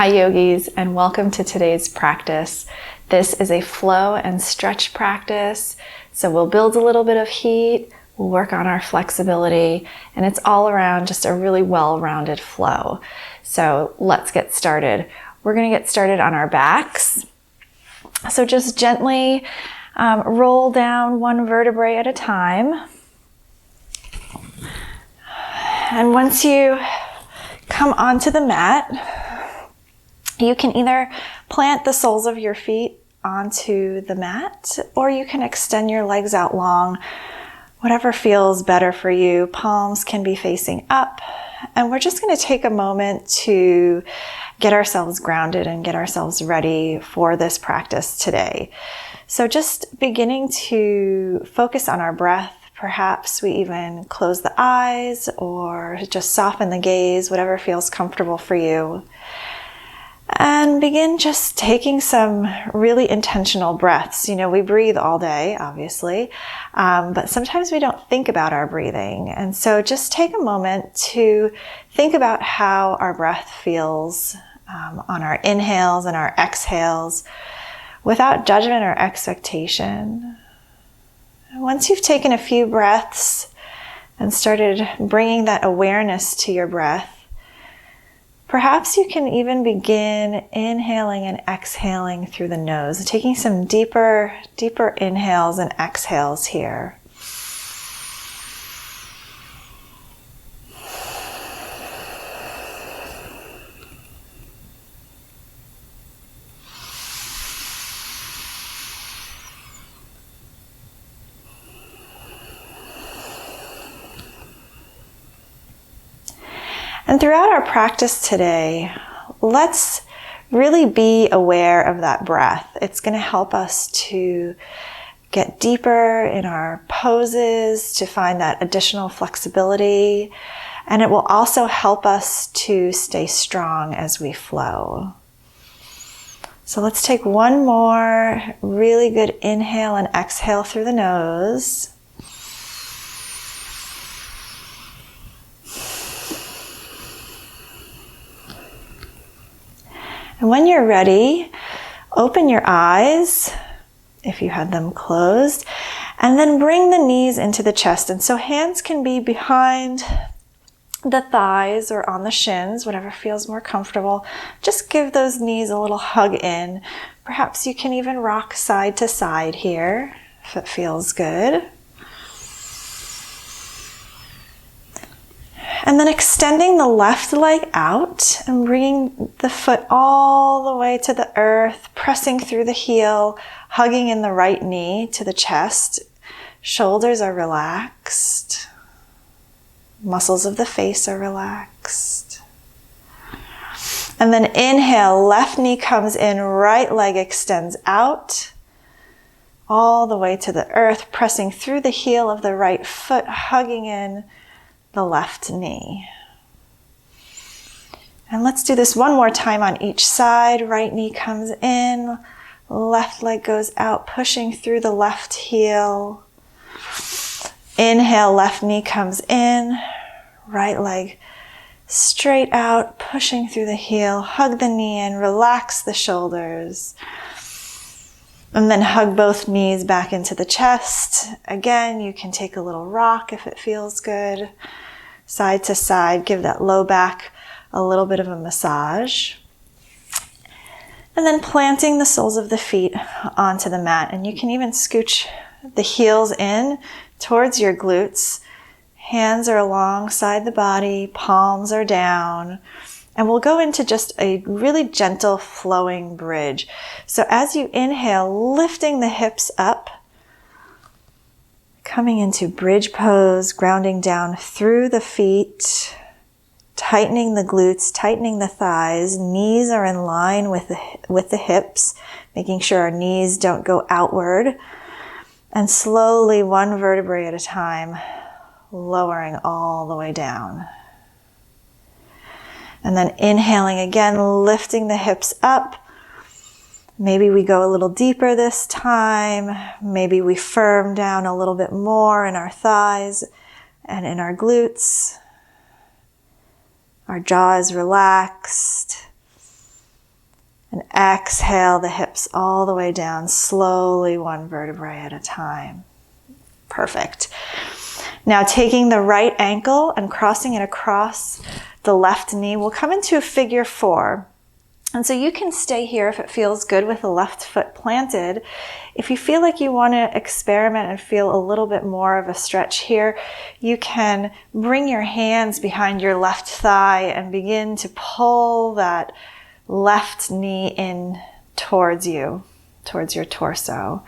Hi yogis, and welcome to today's practice. This is a flow and stretch practice, so we'll build a little bit of heat, we'll work on our flexibility, and it's all around just a really well-rounded flow. So let's get started. We're going to get started on our backs. So just gently roll down one vertebrae at a time. And once you come onto the mat, you can either plant the soles of your feet onto the mat, or you can extend your legs out long, whatever feels better for you. Palms can be facing up, and we're just going to take a moment to get ourselves grounded and get ourselves ready for this practice today. So just beginning to focus on our breath. Perhaps we even close the eyes or just soften the gaze, whatever feels comfortable for you. And begin just taking some really intentional breaths. You know, we breathe all day, obviously, but sometimes we don't think about our breathing. And so just take a moment to think about how our breath feels on our inhales and our exhales without judgment or expectation. And once you've taken a few breaths and started bringing that awareness to your breath, perhaps you can even begin inhaling and exhaling through the nose, taking some deeper inhales and exhales here. And throughout our practice today, let's really be aware of that breath. It's going to help us to get deeper in our poses, to find that additional flexibility, and it will also help us to stay strong as we flow. So let's take one more really good inhale and exhale through the nose. And when you're ready, open your eyes, if you had them closed, and then bring the knees into the chest. And so hands can be behind the thighs or on the shins, whatever feels more comfortable. Just give those knees a little hug in. Perhaps you can even rock side to side here, if it feels good. And then extending the left leg out and bringing the foot all the way to the earth, pressing through the heel, hugging in the right knee to the chest. Shoulders are relaxed. Muscles of the face are relaxed. And then inhale, left knee comes in, right leg extends out, all the way to the earth, pressing through the heel of the right foot, hugging in the left knee. And let's do this one more time on each side. Right knee comes in, left leg goes out, pushing through the left heel. Inhale, left knee comes in, right leg straight out, pushing through the heel. Hug the knee in, relax the shoulders. And then hug both knees back into the chest. Again, you can take a little rock if it feels good. Side to side, give that low back a little bit of a massage. And then planting the soles of the feet onto the mat. And you can even scooch the heels in towards your glutes. Hands are alongside the body, palms are down. And we'll go into just a really gentle flowing bridge. So as you inhale, lifting the hips up, coming into bridge pose, grounding down through the feet, tightening the glutes, tightening the thighs. Knees are in line with the hips, making sure our knees don't go outward. And slowly, one vertebrae at a time, lowering all the way down. And then inhaling again, lifting the hips up. Maybe we go a little deeper this time. Maybe we firm down a little bit more in our thighs and in our glutes. Our jaw is relaxed. And exhale the hips all the way down, slowly one vertebrae at a time. Perfect. Now taking the right ankle and crossing it across the left knee, we'll come into a figure 4. And so you can stay here if it feels good with the left foot planted. If you feel like you want to experiment and feel a little bit more of a stretch here, you can bring your hands behind your left thigh and begin to pull that left knee in towards you, towards your torso.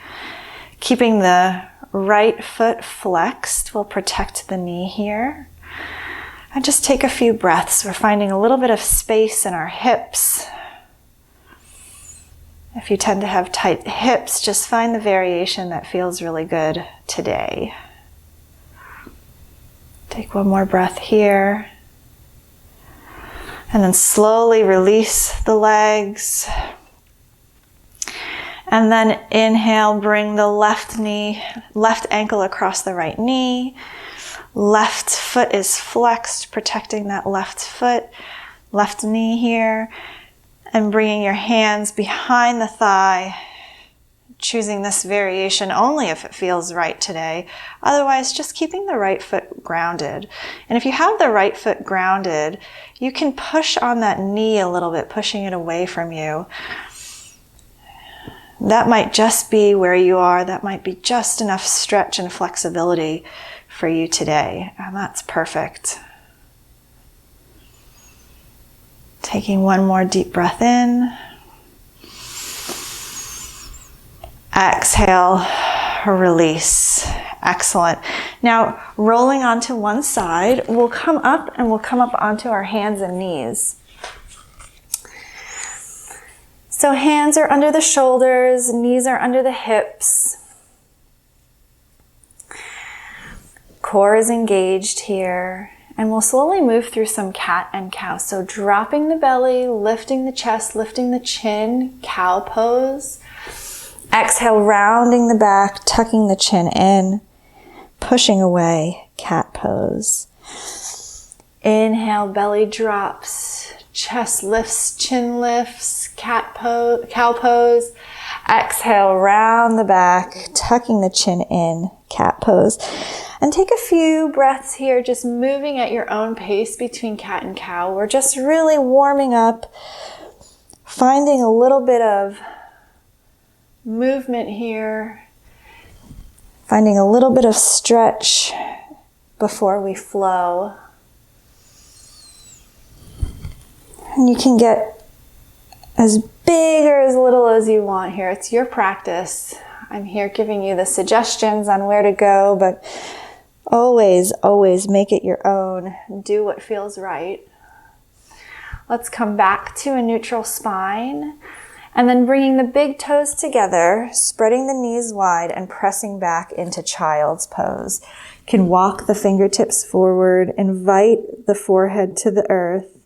Keeping the right foot flexed will protect the knee here. And just take a few breaths. We're finding a little bit of space in our hips. If you tend to have tight hips, just find the variation that feels really good today. Take one more breath here. And then slowly release the legs. And then inhale, bring the left ankle across the right knee. Left foot is flexed, protecting that left foot, left knee here. And bringing your hands behind the thigh, choosing this variation only if it feels right today. Otherwise, just keeping the right foot grounded. And if you have the right foot grounded, you can push on that knee a little bit, pushing it away from you. That might just be where you are. That might be just enough stretch and flexibility for you today. And that's perfect. Taking one more deep breath in. Exhale, release. Excellent. Now, rolling onto one side, we'll come up onto our hands and knees. So hands are under the shoulders, knees are under the hips. Core is engaged here. And we'll slowly move through some cat and cow. So dropping the belly, lifting the chest, lifting the chin, cow pose. Exhale, rounding the back, tucking the chin in, pushing away, cat pose. Inhale, belly drops, chest lifts, chin lifts, cow pose. Exhale, round the back, tucking the chin in, cat pose. And take a few breaths here, just moving at your own pace between cat and cow. We're just really warming up, finding a little bit of movement here, finding a little bit of stretch before we flow. And you can get as big or as little as you want here. It's your practice. I'm here giving you the suggestions on where to go, but always, always make it your own. Do what feels right. Let's come back to a neutral spine. And then bringing the big toes together, spreading the knees wide and pressing back into child's pose. You can walk the fingertips forward, invite the forehead to the earth.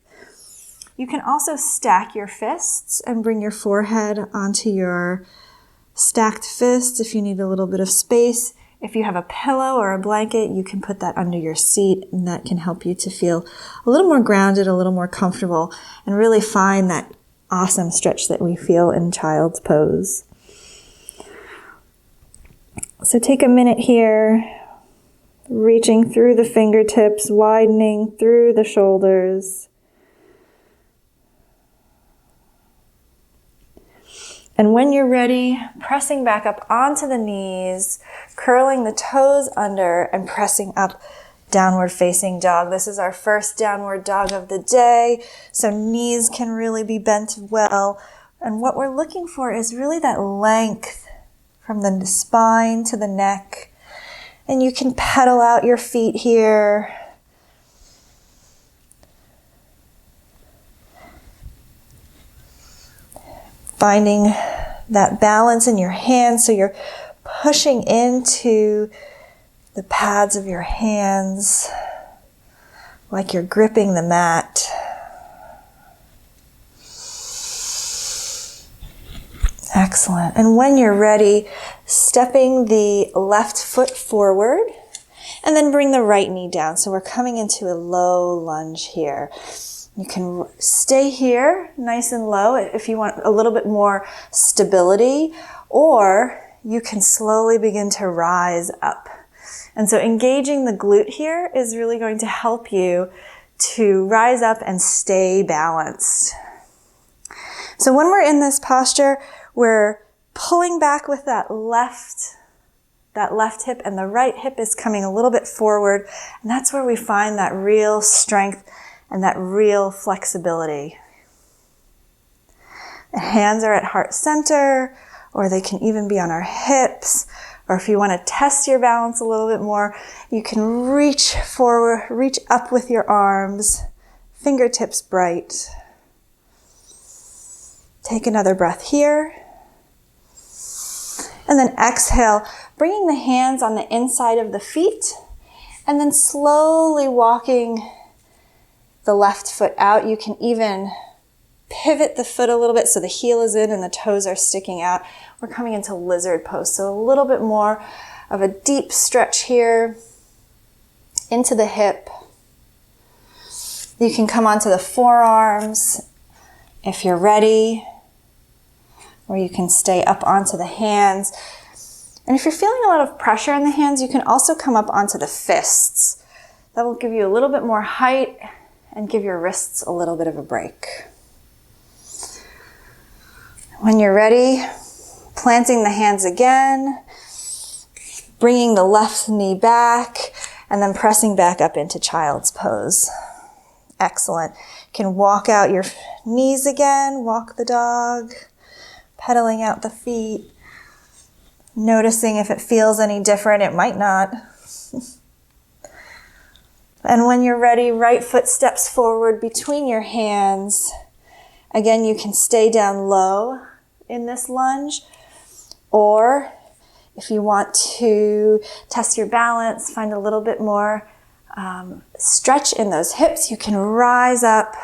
You can also stack your fists and bring your forehead onto your stacked fists if you need a little bit of space. If you have a pillow or a blanket, you can put that under your seat, and that can help you to feel a little more grounded, a little more comfortable, and really find that awesome stretch that we feel in child's pose. So take a minute here, reaching through the fingertips, widening through the shoulders. And when you're ready, pressing back up onto the knees, curling the toes under and pressing up, downward facing dog. This is our first downward dog of the day, so knees can really be bent well. And what we're looking for is really that length from the spine to the neck. And you can pedal out your feet here. Finding that balance in your hands, so you're pushing into the pads of your hands like you're gripping the mat. Excellent. And when you're ready, stepping the left foot forward and then bring the right knee down. So we're coming into a low lunge here. You can stay here nice and low if you want a little bit more stability, or you can slowly begin to rise up. And so engaging the glute here is really going to help you to rise up and stay balanced. So when we're in this posture, we're pulling back with that left hip, and the right hip is coming a little bit forward. And that's where we find that real strength and that real flexibility. The hands are at heart center, or they can even be on our hips. Or if you want to test your balance a little bit more, you can reach forward, reach up with your arms, fingertips bright. Take another breath here. And then exhale, bringing the hands on the inside of the feet, and then slowly walking the left foot out. You can even pivot the foot a little bit so the heel is in and the toes are sticking out. We're coming into lizard pose, so a little bit more of a deep stretch here into the hip. You can come onto the forearms if you're ready, or you can stay up onto the hands. And if you're feeling a lot of pressure in the hands, you can also come up onto the fists. That will give you a little bit more height and give your wrists a little bit of a break. When you're ready, planting the hands again, bringing the left knee back, and then pressing back up into child's pose. Excellent. You can walk out your knees again, walk the dog, pedaling out the feet, noticing if it feels any different. It might not. And when you're ready, right foot steps forward between your hands. Again, you can stay down low in this lunge, or if you want to test your balance, find a little bit more stretch in those hips, you can rise up.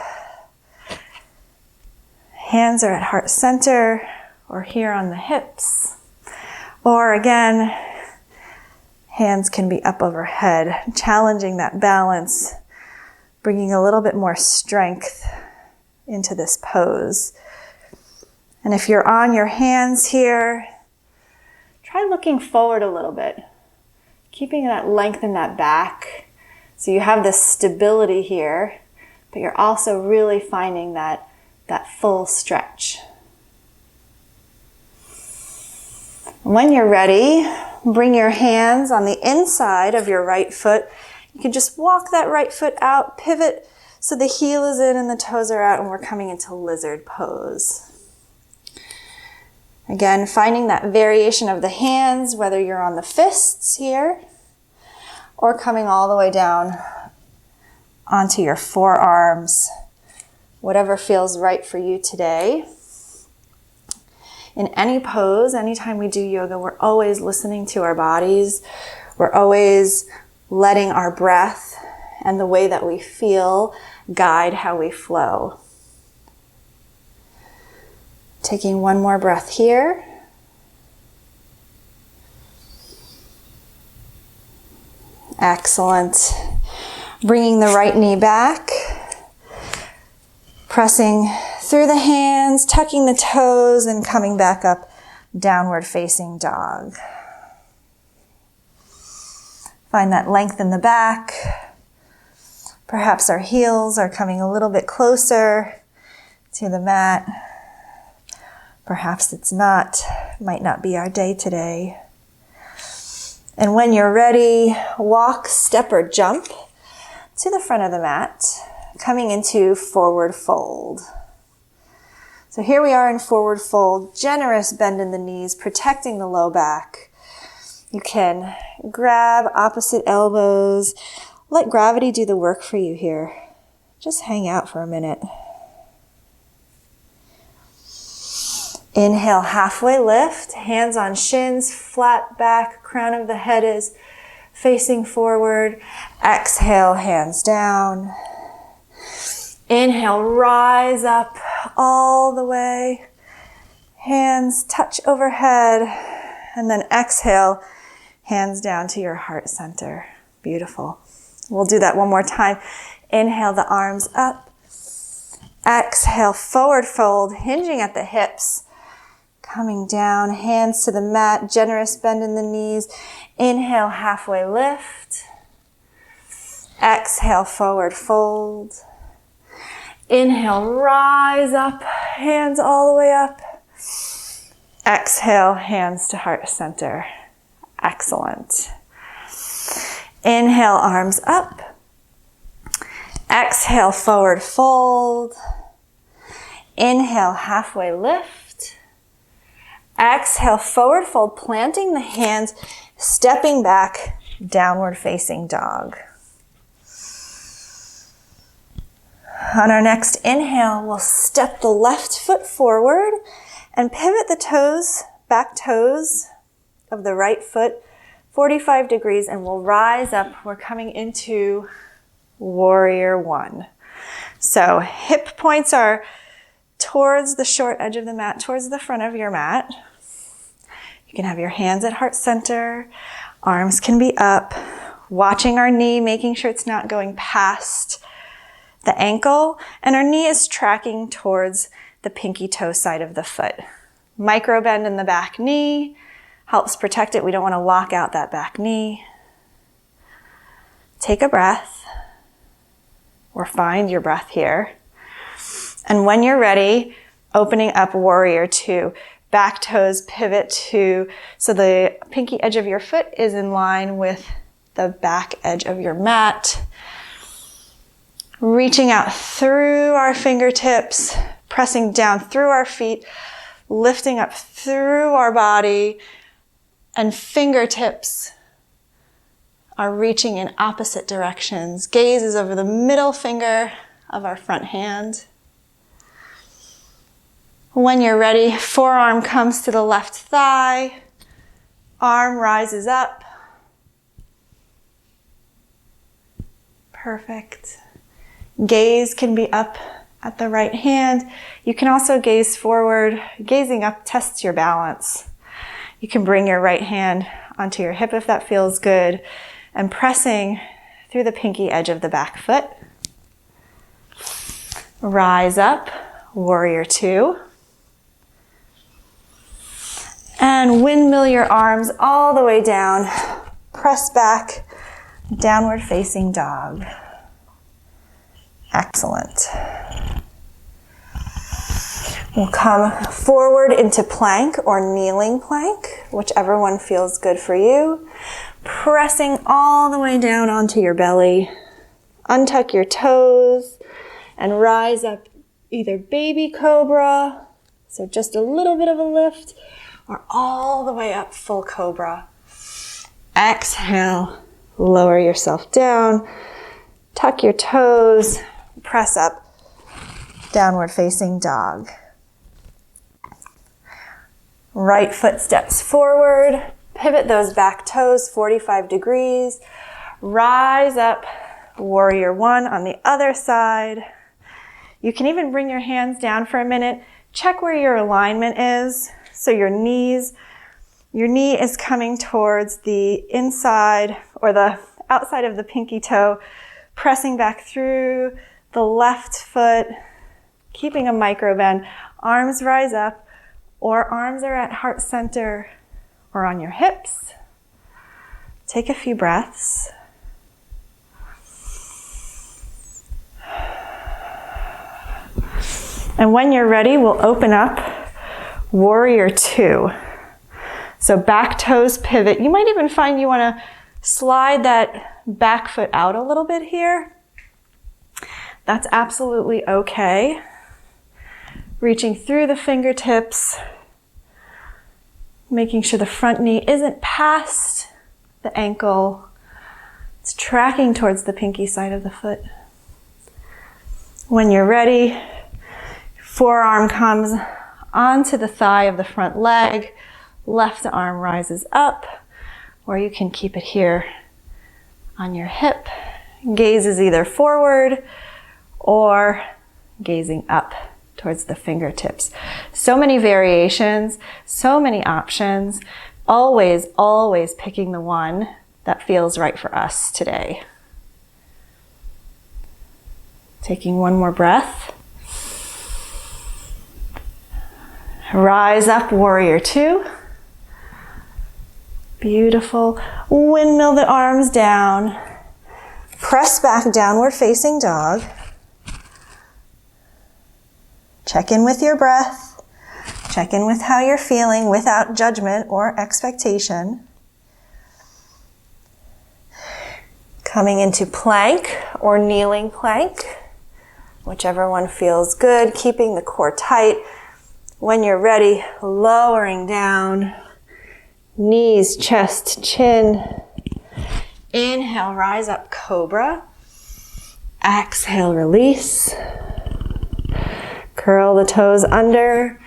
Hands are at heart center or here on the hips. Or again, hands can be up overhead, challenging that balance, bringing a little bit more strength into this pose. And if you're on your hands here, try looking forward a little bit, keeping that length in that back. So you have this stability here, but you're also really finding that full stretch. When you're ready, bring your hands on the inside of your right foot. You can just walk that right foot out, pivot so the heel is in and the toes are out, and we're coming into lizard pose. Again, finding that variation of the hands, whether you're on the fists here or coming all the way down onto your forearms, whatever feels right for you today. In any pose, anytime we do yoga, we're always listening to our bodies. We're always letting our breath and the way that we feel guide how we flow. Taking one more breath here. Excellent. Bringing the right knee back. Pressing through the hands, tucking the toes, and coming back up, downward facing dog. Find that length in the back. Perhaps our heels are coming a little bit closer to the mat. Perhaps it's not, might not be our day today. And when you're ready, walk, step, or jump to the front of the mat, coming into forward fold. So here we are in forward fold, generous bend in the knees, protecting the low back. You can grab opposite elbows. Let gravity do the work for you here. Just hang out for a minute. Inhale, halfway lift, hands on shins, flat back, crown of the head is facing forward. Exhale, hands down. Inhale, rise up all the way. Hands touch overhead. And then exhale, hands down to your heart center. Beautiful. We'll do that one more time. Inhale the arms up. Exhale, forward fold, hinging at the hips. Coming down, hands to the mat, generous bend in the knees. Inhale, halfway lift. Exhale, forward fold. Inhale, rise up, hands all the way up. Exhale, hands to heart center. Excellent. Inhale, arms up. Exhale, forward fold. Inhale, halfway lift. Exhale, forward fold, planting the hands, stepping back, downward facing dog. On our next inhale, we'll step the left foot forward and pivot the toes, back toes of the right foot 45 degrees, and we'll rise up. We're coming into warrior one. So hip points are towards the short edge of the mat, towards the front of your mat. You can have your hands at heart center. Arms can be up, watching our knee, making sure it's not going past the ankle, and our knee is tracking towards the pinky toe side of the foot. Micro bend in the back knee helps protect it. We don't want to lock out that back knee. Take a breath, or find your breath here. And when you're ready, opening up warrior two. Back toes pivot to, so the pinky edge of your foot is in line with the back edge of your mat. Reaching out through our fingertips, pressing down through our feet, lifting up through our body, and fingertips are reaching in opposite directions. Gaze is over the middle finger of our front hand. When you're ready, forearm comes to the left thigh, arm rises up. Perfect. Gaze can be up at the right hand. You can also gaze forward. Gazing up tests your balance. You can bring your right hand onto your hip if that feels good, and pressing through the pinky edge of the back foot. Rise up, warrior two. And windmill your arms all the way down. Press back, downward facing dog. Excellent. We'll come forward into plank or kneeling plank, whichever one feels good for you. Pressing all the way down onto your belly. Untuck your toes and rise up, either baby cobra, so just a little bit of a lift, or all the way up full cobra. Exhale, lower yourself down, tuck your toes, press up, downward facing dog. Right foot steps forward, pivot those back toes 45 degrees, rise up, warrior one on the other side. You can even bring your hands down for a minute, check where your alignment is. So your knee is coming towards the inside or the outside of the pinky toe, pressing back through the left foot, keeping a micro bend. Arms rise up, or arms are at heart center or on your hips. Take a few breaths. And when you're ready, we'll open up warrior two. So back toes pivot. You might even find you want to slide that back foot out a little bit here. That's absolutely okay. Reaching through the fingertips, making sure the front knee isn't past the ankle. It's tracking towards the pinky side of the foot. When you're ready, forearm comes onto the thigh of the front leg, left arm rises up, or you can keep it here on your hip. Gaze is either forward or gazing up towards the fingertips. So many variations, so many options, always, always picking the one that feels right for us today. Taking one more breath. Rise up, warrior two. Beautiful. Windmill the arms down. Press back, downward facing dog. Check in with your breath. Check in with how you're feeling without judgment or expectation. Coming into plank or kneeling plank, whichever one feels good, keeping the core tight. When you're ready, lowering down, knees, chest, chin. Inhale, rise up, cobra. Exhale, release. Curl the toes under.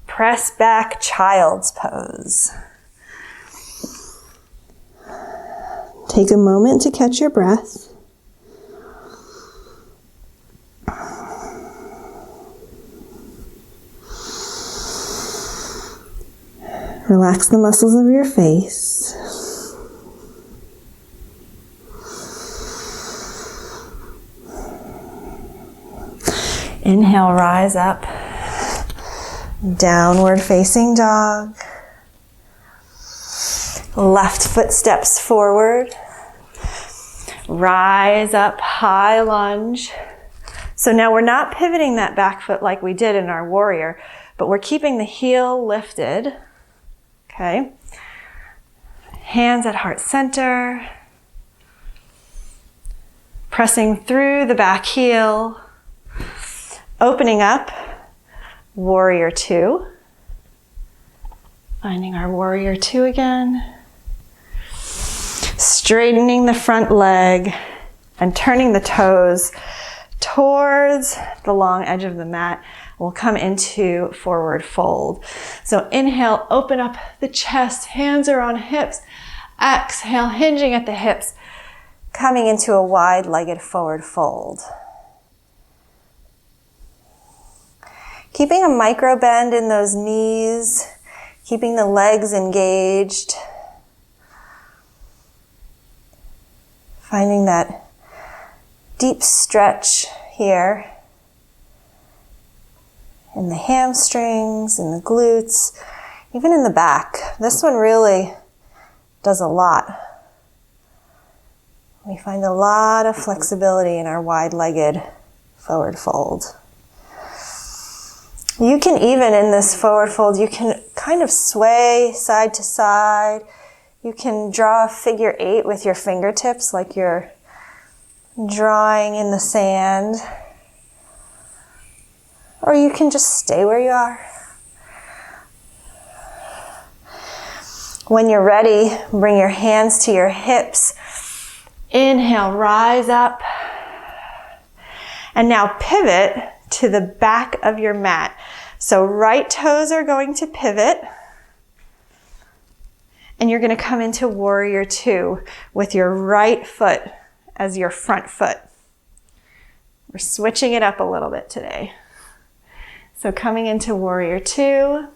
Press back, child's pose. Take a moment to catch your breath. Relax the muscles of your face. Inhale, rise up. Downward facing dog. Left foot steps forward. Rise up, high lunge. So now we're not pivoting that back foot like we did in our warrior, but we're keeping the heel lifted. Okay. Hands at heart center. Pressing through the back heel. Opening up, warrior two. Finding our warrior two again. Straightening the front leg and turning the toes towards the long edge of the mat. We'll come into forward fold. So inhale, open up the chest, hands are on hips. Exhale, hinging at the hips, coming into a wide-legged forward fold. Keeping a micro bend in those knees, keeping the legs engaged. Finding that deep stretch here in the hamstrings, in the glutes, even in the back. This one really does a lot. We find a lot of flexibility in our wide-legged forward fold. You can even, in this forward fold, you can kind of sway side to side. You can draw a figure 8 with your fingertips like you're drawing in the sand. Or you can just stay where you are. When you're ready, bring your hands to your hips. Inhale, rise up. And now pivot to the back of your mat. So right toes are going to pivot. And you're going to come into warrior two with your right foot as your front foot. We're switching it up a little bit today. So coming into warrior two,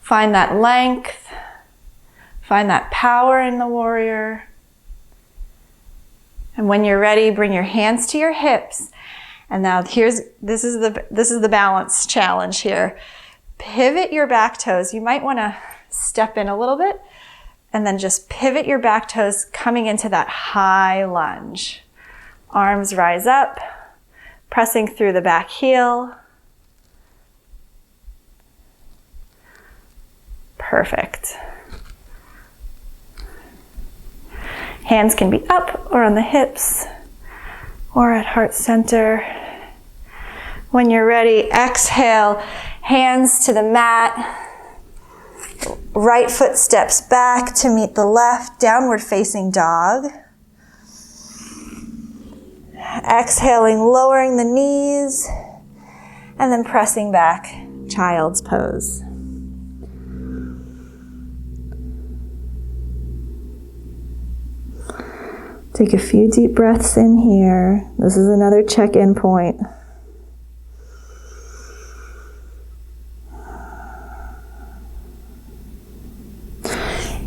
find that length, find that power in the warrior. And when you're ready, bring your hands to your hips. And now this is the balance challenge here. Pivot your back toes. You might want to step in a little bit and then just pivot your back toes coming into that high lunge. Arms rise up, pressing through the back heel. Perfect. Hands can be up or on the hips or at heart center. When you're ready, exhale, hands to the mat. Right foot steps back to meet the left, downward facing dog. Exhaling, lowering the knees, and then pressing back, child's pose. Take a few deep breaths in here. This is another check-in point.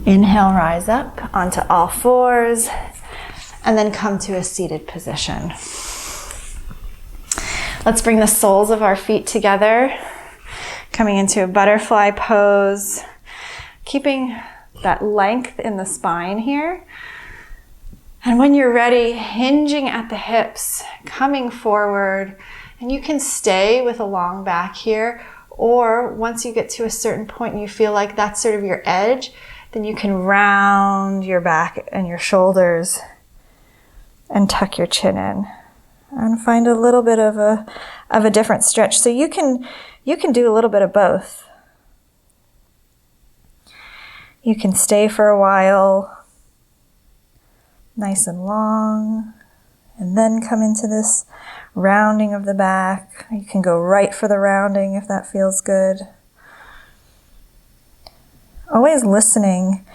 Inhale, rise up onto all fours, and then come to a seated position. Let's bring the soles of our feet together. Coming into a butterfly pose, keeping that length in the spine here. And when you're ready, hinging at the hips, coming forward, and you can stay with a long back here, or once you get to a certain point and you feel like that's sort of your edge, then you can round your back and your shoulders and tuck your chin in and find a little bit of a different stretch. So you can do a little bit of both. You can stay for a while, nice and long, and then come into this rounding of the back. You can go right for the rounding if that feels good. Always listening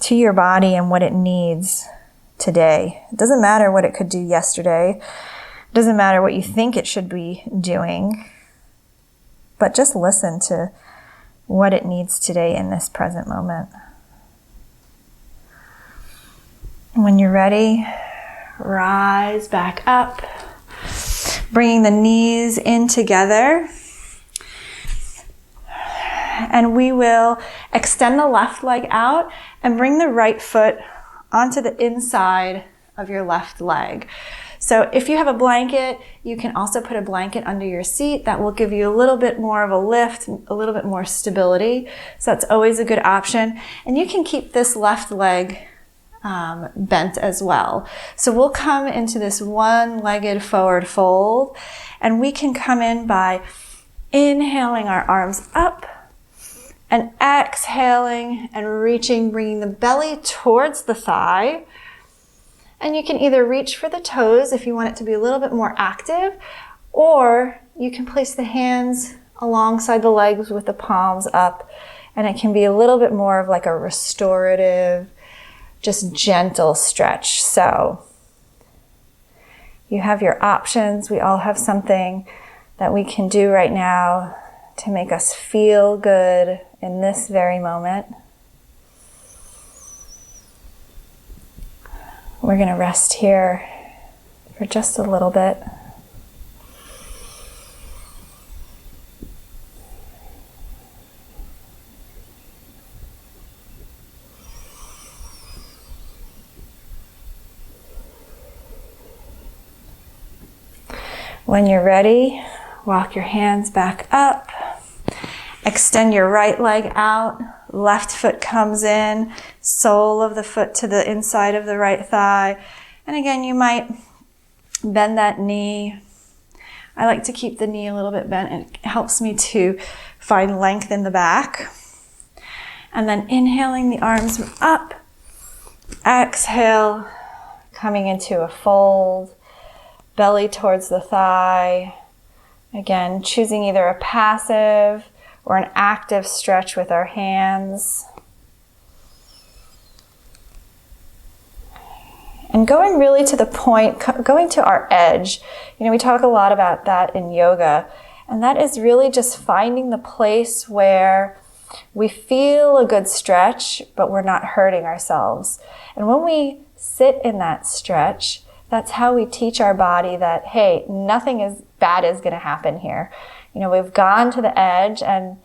to your body and what it needs today. It doesn't matter what it could do yesterday. It doesn't matter what you think it should be doing. But just listen to what it needs today in this present moment. When you're ready, rise back up, bringing the knees in together. And we will extend the left leg out and bring the right foot onto the inside of your left leg. So if you have a blanket, you can also put a blanket under your seat. That will give you a little bit more of a lift, a little bit more stability. So that's always a good option. And you can keep this left leg bent as well. So we'll come into this one-legged forward fold, and we can come in by inhaling our arms up and exhaling and reaching, bringing the belly towards the thigh. And you can either reach for the toes if you want it to be a little bit more active, or you can place the hands alongside the legs with the palms up, and it can be a little bit more of like a restorative, just gentle stretch. So you have your options. We all have something that we can do right now to make us feel good in this very moment. We're going to rest here for just a little bit. When you're ready, walk your hands back up. Extend your right leg out. Left foot comes in, sole of the foot to the inside of the right thigh. And again, you might bend that knee. I like to keep the knee a little bit bent. It helps me to find length in the back. And then inhaling the arms up. Exhale, coming into a fold. Belly towards the thigh. Again, choosing either a passive or an active stretch with our hands. And going really to the point, going to our edge. You know, we talk a lot about that in yoga, and that is really just finding the place where we feel a good stretch, but we're not hurting ourselves. And when we sit in that stretch, that's how we teach our body that, hey, nothing bad is going to happen here. You know, we've gone to the edge and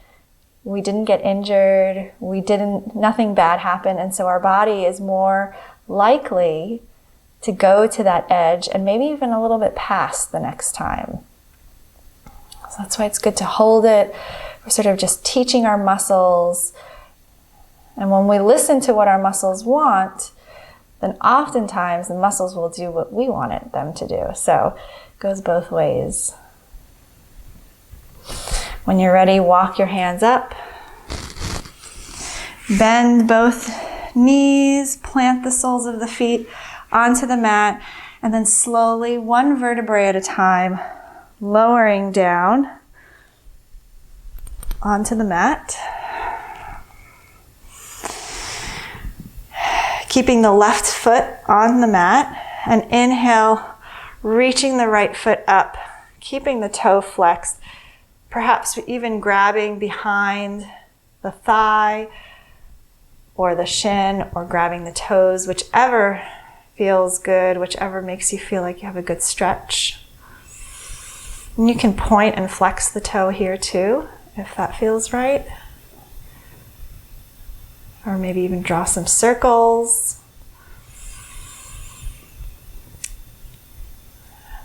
we didn't get injured, nothing bad happened, and so our body is more likely to go to that edge and maybe even a little bit past the next time. So that's why it's good to hold it. We're sort of just teaching our muscles, and when we listen to what our muscles want, then oftentimes the muscles will do what we wanted them to do. So it goes both ways. When you're ready, walk your hands up. Bend both knees, plant the soles of the feet onto the mat, and then slowly, one vertebrae at a time, lowering down onto the mat. Keeping the left foot on the mat, and inhale, reaching the right foot up, keeping the toe flexed, perhaps even grabbing behind the thigh or the shin, or grabbing the toes, whichever feels good, whichever makes you feel like you have a good stretch. And you can point and flex the toe here too, if that feels right. Or maybe even draw some circles.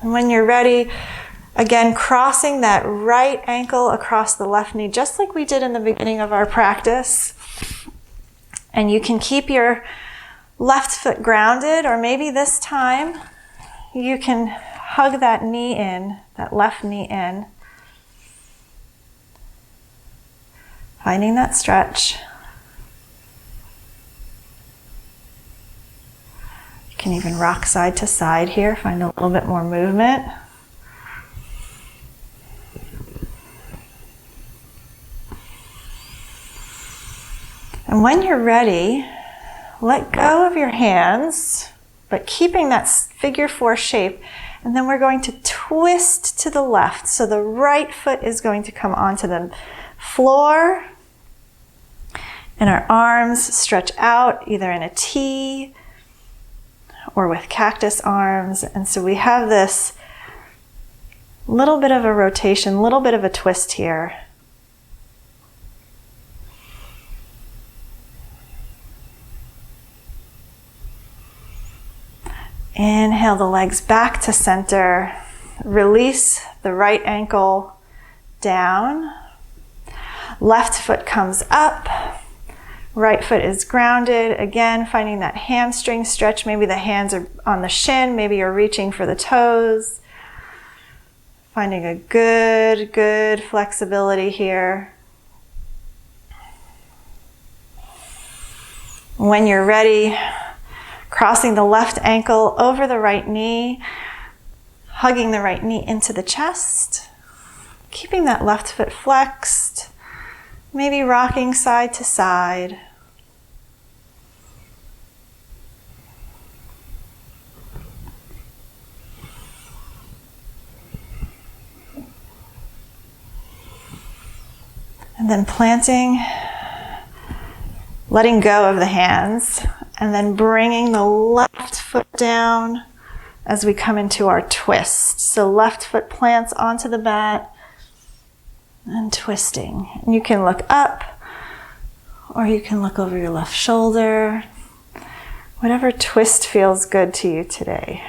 And when you're ready, again, crossing that right ankle across the left knee, just like we did in the beginning of our practice. And you can keep your left foot grounded, or maybe this time you can hug that knee in, that left knee in. Finding that stretch. You can even rock side to side here, find a little bit more movement. And when you're ready, let go of your hands, but keeping that figure 4 shape. And then we're going to twist to the left. So the right foot is going to come onto the floor. And our arms stretch out either in a T or with cactus arms. And so we have this little bit of a rotation, little bit of a twist here. Inhale the legs back to center. Release the right ankle down. Left foot comes up. Right foot is grounded. Again, finding that hamstring stretch. Maybe the hands are on the shin. Maybe you're reaching for the toes. Finding a good flexibility here. When you're ready, crossing the left ankle over the right knee, hugging the right knee into the chest, keeping that left foot flexed, maybe rocking side to side. And then planting, letting go of the hands, and then bringing the left foot down as we come into our twist. So left foot plants onto the mat and twisting. And you can look up or you can look over your left shoulder. Whatever twist feels good to you today.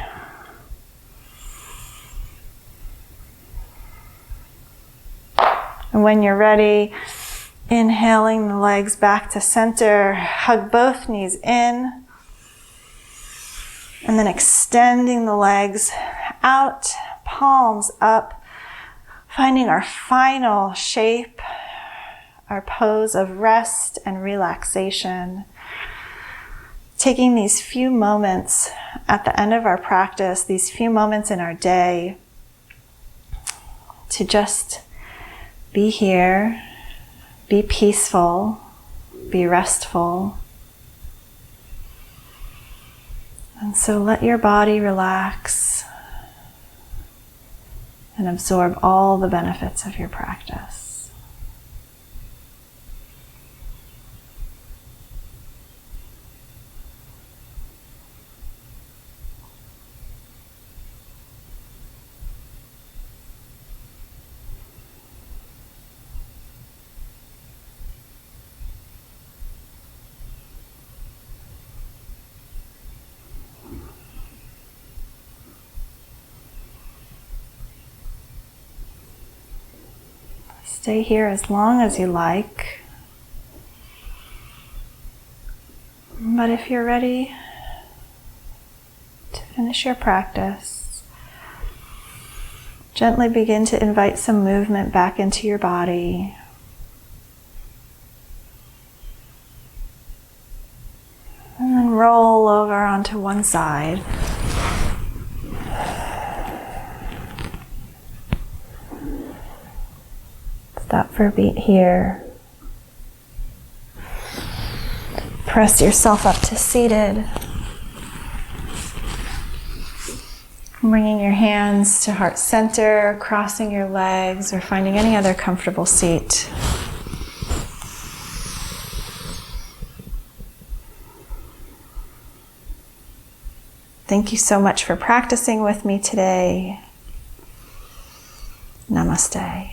And when you're ready, inhaling the legs back to center, hug both knees in, and then extending the legs out, palms up, finding our final shape, our pose of rest and relaxation. Taking these few moments at the end of our practice, these few moments in our day, to just be here, be peaceful, be restful. And so let your body relax and absorb all the benefits of your practice. Stay here as long as you like. But if you're ready to finish your practice, gently begin to invite some movement back into your body. And then roll over onto one side. Stop for a beat here. Press yourself up to seated. Bringing your hands to heart center, crossing your legs, or finding any other comfortable seat. Thank you so much for practicing with me today. Namaste.